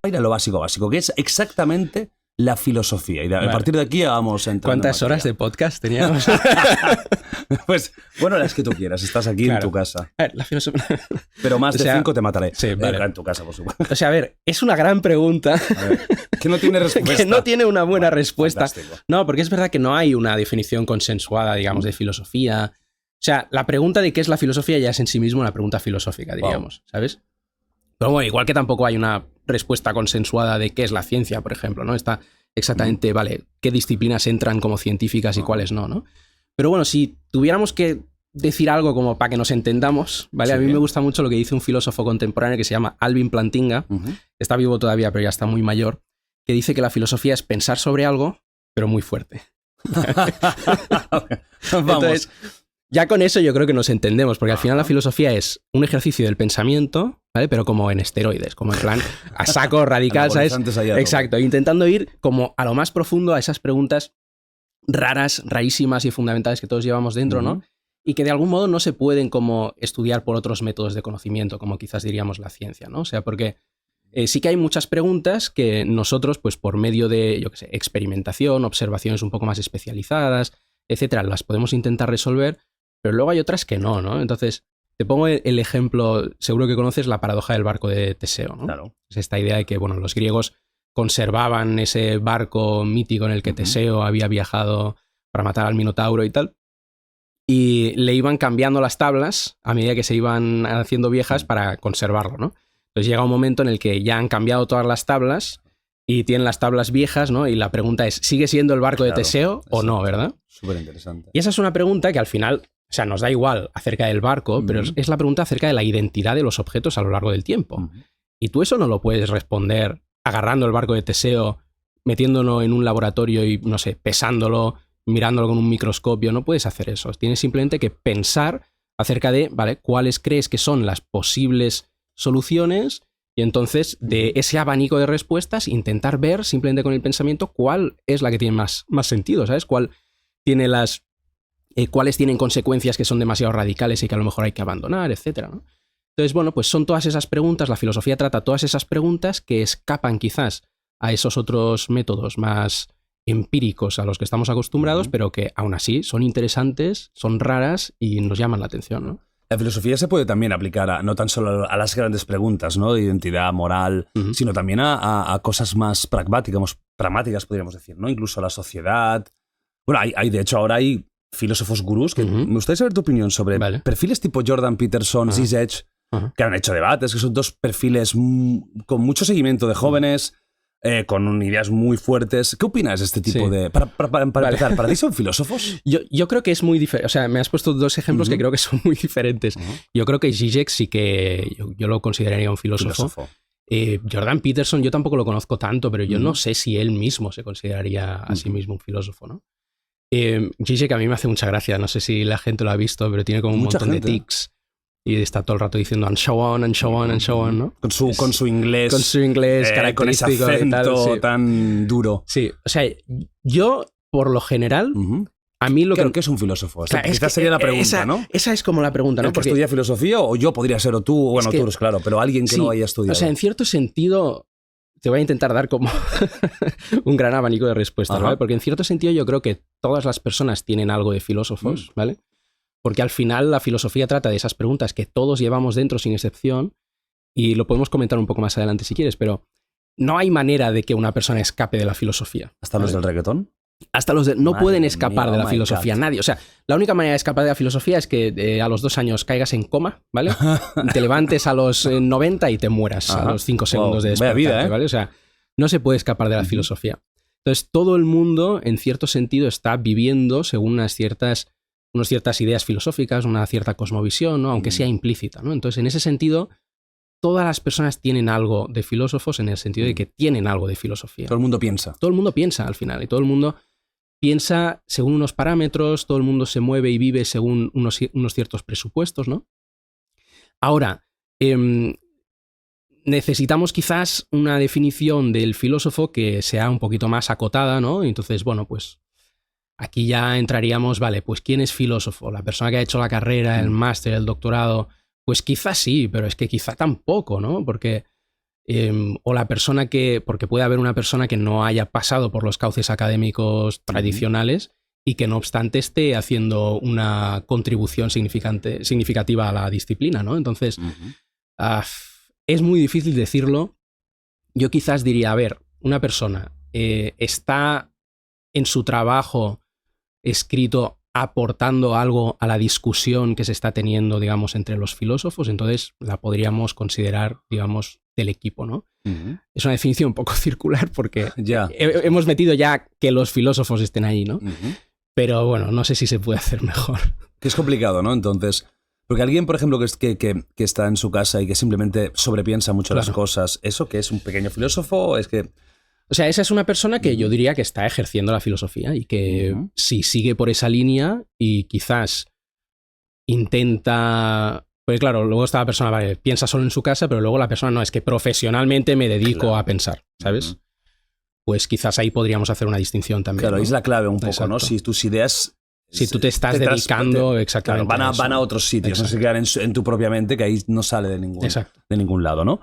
Mira lo básico, que es exactamente la filosofía. Y a partir de aquí vamos a entrar. ¿Cuántas horas de podcast teníamos? Pues, bueno, las que tú quieras. Estás aquí en tu casa. A ver, la filosofía... Pero más de 5 te mataré. Sí, vale. En tu casa, por supuesto. O sea, a ver, es una gran pregunta. A ver, que no tiene respuesta. Que no tiene una buena respuesta. Fantástico. No, porque es verdad que no hay una definición consensuada, digamos, de filosofía. O sea, la pregunta de qué es la filosofía ya es en sí mismo una pregunta filosófica, diríamos, ¿sabes? Pero bueno, igual que tampoco hay una respuesta consensuada de qué es la ciencia, por ejemplo, ¿no? Está exactamente, vale, qué disciplinas entran como científicas y cuáles no, ¿no? Pero bueno, si tuviéramos que decir algo como para que nos entendamos, ¿vale? Sí. A mí me gusta mucho lo que dice un filósofo contemporáneo que se llama Alvin Plantinga, está vivo todavía, pero ya está muy mayor, que dice que la filosofía es pensar sobre algo, pero muy fuerte. Vamos. Entonces, ya con eso yo creo que nos entendemos, porque al final la filosofía es un ejercicio del pensamiento, ¿vale? Pero como en esteroides, como en plan a saco radical, ¿sabes? Exacto, intentando ir como a lo más profundo a esas preguntas raras, rarísimas y fundamentales que todos llevamos dentro, ¿no? Y que de algún modo no se pueden como estudiar por otros métodos de conocimiento, como quizás diríamos la ciencia, ¿no? O sea, porque sí que hay muchas preguntas que nosotros, pues por medio de, yo qué sé, experimentación, observaciones un poco más especializadas, etcétera, las podemos intentar resolver, pero luego hay otras que no, ¿no? Entonces, te pongo el ejemplo, seguro que conoces la paradoja del barco de Teseo, ¿no? Claro. Es esta idea de que, bueno, los griegos conservaban ese barco mítico en el que Teseo había viajado para matar al Minotauro y tal, y le iban cambiando las tablas a medida que se iban haciendo viejas para conservarlo, ¿no? Entonces llega un momento en el que ya han cambiado todas las tablas y tienen las tablas viejas, ¿no? Y la pregunta es, ¿sigue siendo el barco de Teseo o no, verdad? Súper interesante. Y esa es una pregunta que al final, o sea, nos da igual acerca del barco, pero es la pregunta acerca de la identidad de los objetos a lo largo del tiempo. Y tú eso no lo puedes responder agarrando el barco de Teseo, metiéndolo en un laboratorio y, no sé, pesándolo, mirándolo con un microscopio. No puedes hacer eso. Tienes simplemente que pensar acerca de, ¿vale?, cuáles crees que son las posibles soluciones y entonces de ese abanico de respuestas intentar ver simplemente con el pensamiento cuál es la que tiene más sentido, ¿sabes? Cuál tiene cuáles tienen consecuencias que son demasiado radicales y que a lo mejor hay que abandonar, etcétera, ¿no? Entonces, bueno, pues son todas esas preguntas, la filosofía trata todas esas preguntas que escapan quizás a esos otros métodos más empíricos a los que estamos acostumbrados, pero que aún así son interesantes, son raras y nos llaman la atención, ¿no? La filosofía se puede también aplicar no tan solo a las grandes preguntas, ¿no?, de identidad moral, sino también a cosas más pragmáticas, podríamos decir, ¿no? Incluso a la sociedad. Bueno, de hecho, ahora hay filósofos gurús que me gustaría saber tu opinión sobre perfiles tipo Jordan Peterson, Zizek, que han hecho debates, que son dos perfiles con mucho seguimiento de jóvenes, con ideas muy fuertes. ¿Qué opinas de este tipo de...? Para empezar, ¿para ti son filósofos? Yo creo que es muy diferente. O sea, me has puesto dos ejemplos que creo que son muy diferentes. Yo creo que Zizek sí que yo lo consideraría un filósofo. Jordan Peterson yo tampoco lo conozco tanto, pero yo no sé si él mismo se consideraría a sí mismo un filósofo, ¿no? Zizek a mí me hace mucha gracia. No sé si la gente lo ha visto, pero tiene como un montón de tics. Y está todo el rato diciendo and so on, and so on, and so on, ¿no? Con su inglés. Con su inglés característico. Con ese acento y tal, sí. tan duro. Sí, o sea, yo, por lo general, a mí lo creo que es un filósofo. Claro, quizás sería la pregunta, ¿no? Esa es como la pregunta, ¿no? ¿El que estudia filosofía o yo podría ser, o tú? Bueno, tú eres, claro, pero alguien que no haya estudiado. O sea, en cierto sentido, te voy a intentar dar como un gran abanico de respuestas, ¿vale? Porque en cierto sentido yo creo que todas las personas tienen algo de filósofos, ¿vale? Porque al final la filosofía trata de esas preguntas que todos llevamos dentro sin excepción, y lo podemos comentar un poco más adelante si quieres, pero no hay manera de que una persona escape de la filosofía. ¿Hasta los del reggaetón? Hasta los no pueden escapar de la filosofía, nadie. O sea, la única manera de escapar de la filosofía es que a los 2 años caigas en coma, ¿vale? Te levantes a los 90 y te mueras a los 5 segundos de despertarte, vida, ¿eh? ¿vale? O sea, no se puede escapar de la filosofía. Entonces, todo el mundo, en cierto sentido, está viviendo según unas ciertas ideas filosóficas, una cierta cosmovisión, ¿no? Aunque sea implícita, ¿no? Entonces, en ese sentido, todas las personas tienen algo de filósofos en el sentido de que tienen algo de filosofía. Todo el mundo piensa. Todo el mundo piensa al final, y todo el mundo piensa según unos parámetros, todo el mundo se mueve y vive según unos ciertos presupuestos, ¿no? Ahora, necesitamos quizás una definición del filósofo que sea un poquito más acotada, ¿no? Entonces, bueno, pues aquí ya entraríamos, vale, pues ¿quién es filósofo? La persona que ha hecho la carrera, el máster, el doctorado, pues quizás sí, pero es que quizá tampoco, ¿no? Porque o la persona que, porque puede haber una persona que no haya pasado por los cauces académicos tradicionales y que no obstante esté haciendo una contribución significativa a la disciplina, ¿no? Entonces, es muy difícil decirlo. Yo quizás diría, a ver, una persona está en su trabajo escrito aportando algo a la discusión que se está teniendo, digamos, entre los filósofos, entonces la podríamos considerar, digamos, del equipo, ¿no? Es una definición un poco circular porque hemos metido ya que los filósofos estén ahí, ¿no? Pero bueno, no sé si se puede hacer mejor. Que es complicado, ¿no? Entonces, porque alguien, por ejemplo, que está en su casa y que simplemente sobrepiensa mucho las cosas, ¿eso que es un pequeño filósofo? Es que... O sea, esa es una persona que yo diría que está ejerciendo la filosofía y que si sigue por esa línea y quizás intenta... Pues claro, luego esta persona piensa solo en su casa, pero luego la persona no, es que profesionalmente me dedico a pensar, ¿sabes? Pues quizás ahí podríamos hacer una distinción también. Claro, ¿no? es la clave un poco, ¿no? Si tus ideas... Si tú te estás dedicando exactamente claro, van a otros sitios, no se quedan en tu propia mente, que ahí no sale de ningún lado, ¿no?